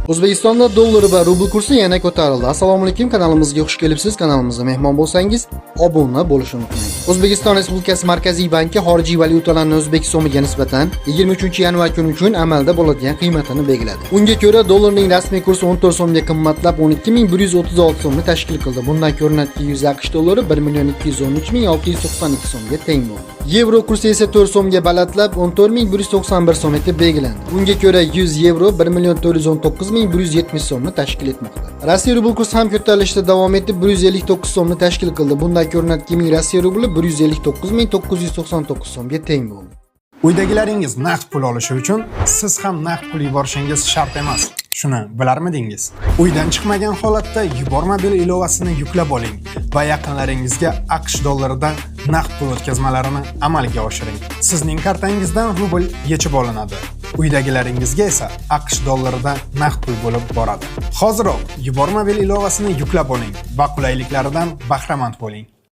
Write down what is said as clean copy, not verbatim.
O'zbekistonda dollar va rubl kursi yana ko'tarildi. Assalomu alaykum, kanalimizga xush kelibsiz. Kanalimizga mehmon bo'lsangiz, obuna bo'lishni unutmang. O'zbekiston Respublikasi Markaziy banki xorijiy valyutalarni o'zbek so'miga nisbatan 23 yanvar kuni uchun amalda bo'ladigan qiymatini belgiladi. Unga ko'ra dollarning rasmiy kursi 14 so'mga qimmatlab 12136 so'mni tashkil qildi. Bundan ko'rinadiki, 100 AQSh dollari 1,213,692 so'mga teng bo'ldi. Yevro kursi esa 4 so'mga balandlab 14191 so'm etib belgilandi. Unga ko'ra 100 yevro 1,419,170 so'mni tashkil etmoqda. Rossiya rubl kursi ham ko'tarilishda davom etib 159 so'mni tashkil qildi. Bundan ko'rinadiki, 1000 Rossiya rubli 159,999 so'mga teng bo'ldi. Uydagilaringiz naqd pul olishi uchun siz ham naqd pul yuborishingiz shart emas. Shuni bilarmidingiz? Uydan chiqmagan holatda Yubormobil ilovasini yuklab oling va yaqinlaringizga AQSh dollaridan naqd pul o'tkazmalarini amalga oshiring. Sizning kartangizdan rubl yechib olinadi. Uydagilaringizga esa AQSh dollaridan naqd pul bo'lib boradi. Hoziroq Yubormobil ilovasini yuklab oling va qulayliklaridan bahramand bo'ling.